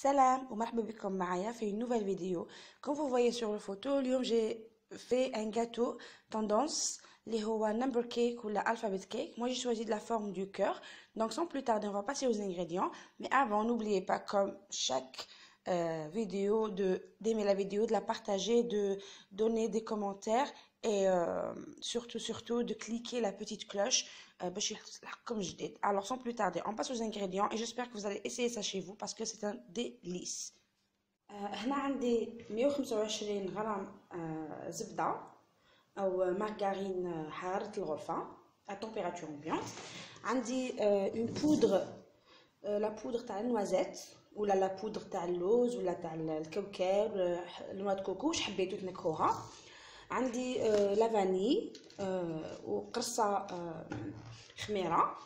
Salam ou marhaba bikom معايا في une nouvelle vidéo. Comme vous voyez sur la photo, اليوم j'ai fait un gâteau tendance اللي هو number cake ou la alphabet cake. Moi j'ai choisi de la forme du cœur. Donc sans plus tarder, on va passer aux ingrédients. Mais avant, n'oubliez pas comme chaque vidéo d'aimer la vidéo, de la partager, de donner des commentaires et surtout de cliquer la petite cloche comme je dis. Alors sans plus tarder, on passe aux ingrédients et j'espère que vous allez essayer ça chez vous parce que c'est un délice. هنا عندي 125 غرام زبدة أو margarine حرارة الغرفة à température ambiante. عندي une poudre la poudre تاع النوازيت ولا لا poudre تاع اللوز ولا تاع الكاوكاو نواه كوكو واش حبيتو تنكهوها. عندي لا فاني وقرصه خميره.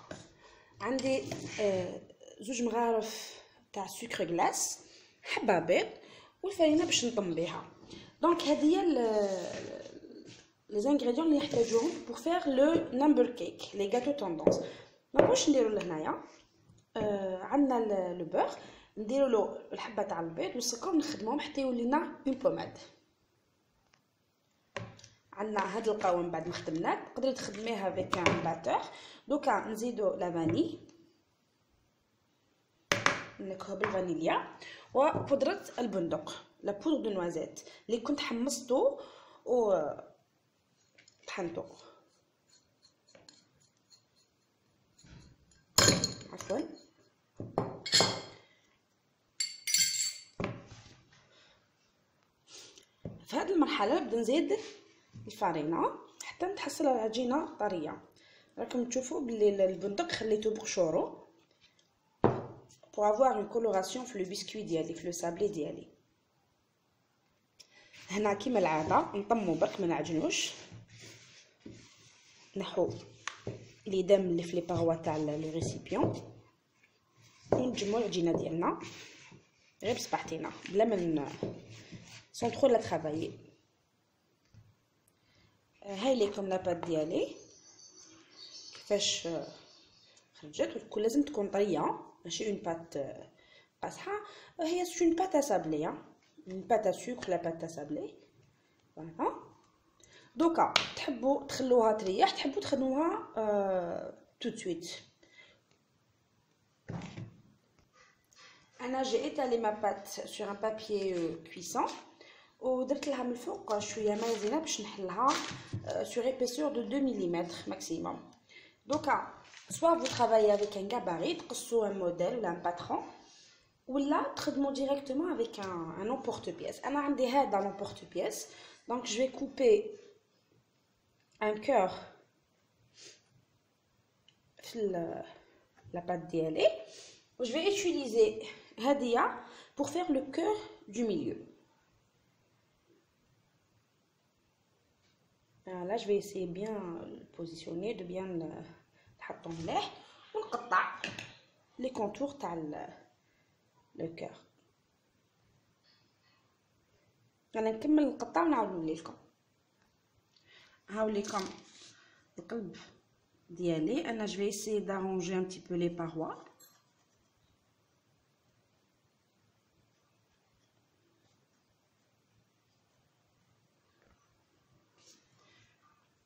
عندي زوج مغارف تاع سكر غلاس، حبه بيض والفرينه باش نطم بها. دونك هذه هي لي زانغريديون اللي نحتاجوهم pour faire le number cake les gâteaux tendance. دونك واش نديرو لهنايا؟ عندنا لو بور، نديرو له الحبه تاع البيض والسكر ونخدموهم حتى يولي لنا اون بوماد. عندنا هاد القوام بعد ما خدمناه تقدري تخدميها افيك ان باتور. دوكا نزيدو لا فاني، نكهو بالفانيليا وبودره البندق لا بودر دو نوازيت اللي كنت حمصتو و طحنتو. عفوا في هذه المرحله نبدا نزيد الفرينه حتى نتحصل على العجينه طريه. راكم تشوفوا بلي البندق خليته بقشورو pour avoir une coloration في لو بسكوي ديالي في لو سابلي ديالي. هنا كيما العاده نطمو برك ما نعجنوش، نحو لي دم اللي في لي باغوا تاع لو ريسيبيون ونجمعوا العجينه ديالنا غير بصباحتينا بلا ما سون ترو لا ترافايي. هاي ليكم لاباط ديالي كيفاش خرجت، وتكون لازم تكون طريه ماشي اون بات قاصحه. هي سي اون بات اسابلي، اون بات سكر لا بات اسابلي. فوالا دوكا تحبوا تخلوها تريح، تحبوا تخدموها تو سويت. انا جي ايتالي ما بات سور ان بابيي كويسون ودرت لها من الفوق شويه مايزينا باش نحلها sur épaisseur de 2 mm maximum. دوكا soit vous travaillez avec un gabarit تقصوا un modèle ولا un patron ولا تخدموا directement avec un emporte-pièce. انا عندي هذا l'emporte-pièce donc je vais couper un cœur في la pâte ديالي و je vais utiliser هذه pour faire le cœur du milieu. Là je vais essayer bien le positionner, de bien نحطو مليح ونقطع les contours تاع le cœur. انا نكمل نقطع ونعاود نولي لكم. هاوليكم القلب ديالي. انا je vais essayer d'arranger un petit peu les parois.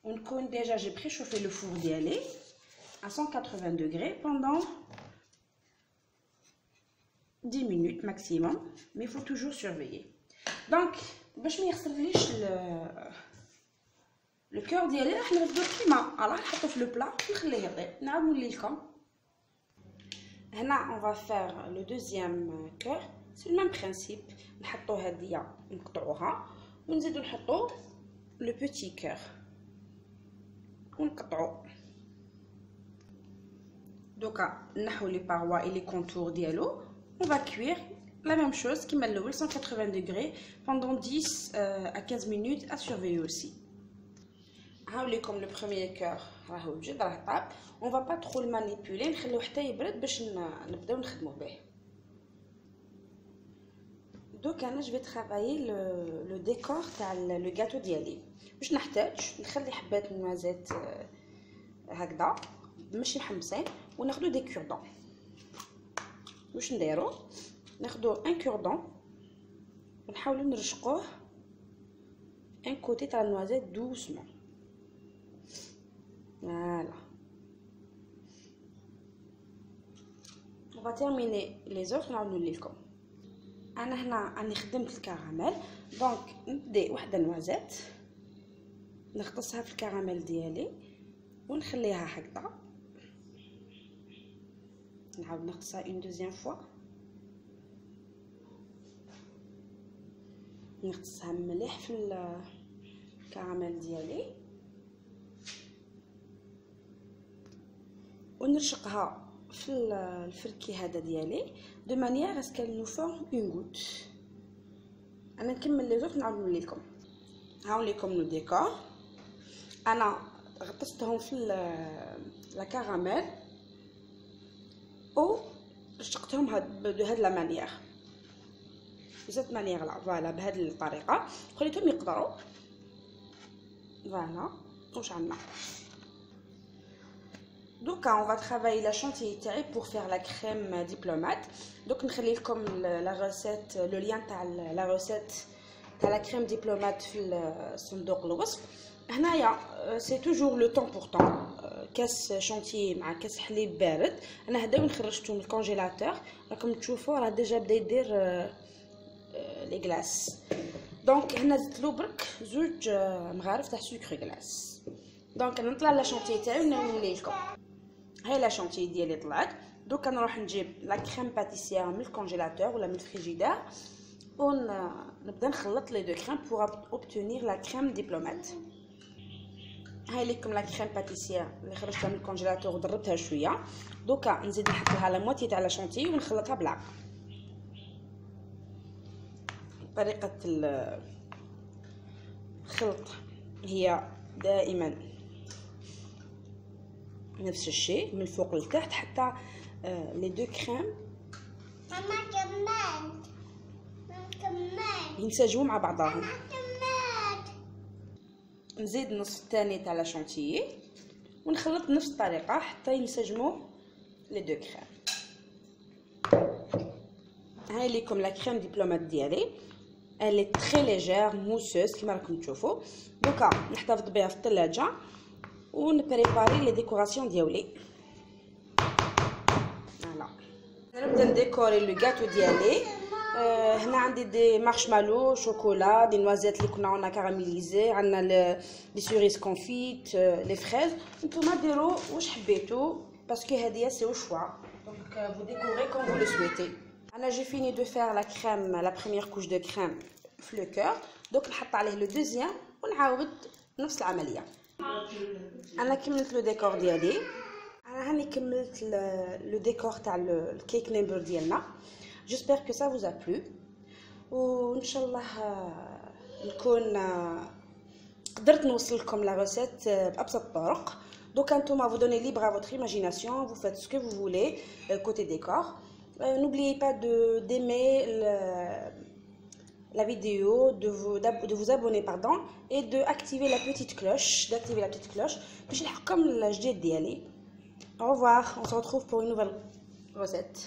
ونكون déjà j'ai préchauffé le four ديالي à 180 degrés pendant 10 minutes maximum, mais il faut toujours surveiller. Donc باش ما يخسرليش le cœur ديالي راح نرفدو كيما راح نحطو في لو بلا ونخليه يطيب. نعاود نولي لكم. هنا on va faire le deuxième cœur, c'est le même principe. نحطو هاديه نقطعوها ونزيدو نحطو le petit cœur ونقطعو. دوكا نحو لي باروا اي لي كونتور ديالو. on va cuire la même chose كيما الاول 180 degrés pendant 10 à 15 minutes à surveiller aussi. هاوليكم لو بروميير كور راهو وجد راه طاب. on va pas trop le manipuler، نخليوه حتى يبرد باش نبداو نخدمو به. دوك انا جو ترافايي لو ديكور تاع لو غاتو ديالي. واش نحتاج؟ نخلي حبات نوازيت هكذا ماشي محمصين وناخذ دي كوردون. واش نديرو؟ ناخدو ان كوردون ونحاولوا نرشقوه ان كوتي تاع النوازيت دوسمون. فوالا on va terminer les autres. نعاود نولي لكم. انا هنا راني خدمت الكراميل، دونك ندي وحده نوازيت نغطسها في الكراميل ديالي ونخليها هكذا. نعاود نغطسها اون دوزيام فوا، نغطسها مليح في الكراميل ديالي ونرشقها في الفركي هذا ديالي دو مانيير اسكال نو فورم اون غوت. انا نكمل لي زوط نعاود نولي لكم. هاو ليكم لو ديكور. انا غطستهم في لا كراميل او رشقتهم بهاد لا مانيير، بزاف مانيير لا فوالا بهاد الطريقه خليتهم يقدروا. فوالا واش عندنا دوكا on va travailler la chantilly تاعي pour faire la crème diplomate. دوك نخلي لكم لا ريسيت لو لين تاع لا ريسيت تاع لا crème diplomate في صندوق الوصف. هنايا سي توجور لو طون بور طون، كاس شانتيي مع كاس حليب بارد. انا هدا وين خرجته من الكونجيلاتور راكم تشوفوا راه ديجا بدا يدير لي غلاس. دونك هنا زدت له برك زوج مغارف تاع سكر غلاس. دونك انا نطلع لا شانتيي تاعي ونولي لكم. هاي لا شانتيي ديالي طلعت. دوكا نروح نجيب لا كريم باتيسيير من الكونجيلاتور ولا من الفريجيدير ونبدا نخلط لي دو كريم بور اوبتونير لا كريم ديبلومات. هاي ليكم لا كريم باتيسيير اللي خرجتها من الكونجيلاتور وضربتها شويه. دوكا نزيد نحط لها لا موتي تاع لا شانتيي ونخلطها بالعقل. طريقه الخلط هي دائما نفس الشيء من الفوق لتحت حتى لي دو كريم ينسجموا مع بعضهم. نزيد النصف الثاني تاع لا شانتيي ونخلط بنفس الطريقه حتى ينسجموا لي دو كريم. هاي ليكم لا كريم ديبلومات ديالي، الي تري ليجير موسوس كيما راكم تشوفوا. دوكا نحتفظ بها في الثلاجه ونبريباري لي ديكوراسيون ديالي. فوالا نبدا نديكوري لو غاتو ديالي. هنا عندي دي مارشمالو شوكولا، دي نوازيت اللي كنا كاراميليزي، عندنا لي سوريس كونفيت، لي فريز. نتوما ديروا واش حبيتوا باسكو هاديه سي او شوا، دونك فو ديكوري كوم فو لو سويتي. انا جي فيني دو فير لا كريم لا بروميير كوش دو كريم في لو كور. دوك نحط عليه لو دوزيام ونعاود نفس العمليه. انا كملت لو ديكور ديالي. انا هاني كملت لو ديكور تاع الكيك نيمبر ديالنا. جيسبر كو سا فوز ا بلو وان شاء الله نكون قدرت نوصل لكم لا ريسيت بابسط الطرق. دوك انتوما vous donnez libre à votre imagination, vous faites ce que vous voulez côté décor. N'oubliez pas d'aimer la vidéo, de vous abonner pardon, et d'activer la petite cloche, باش يلحقكم الجديد ديالي. Au revoir, on se retrouve pour une nouvelle recette.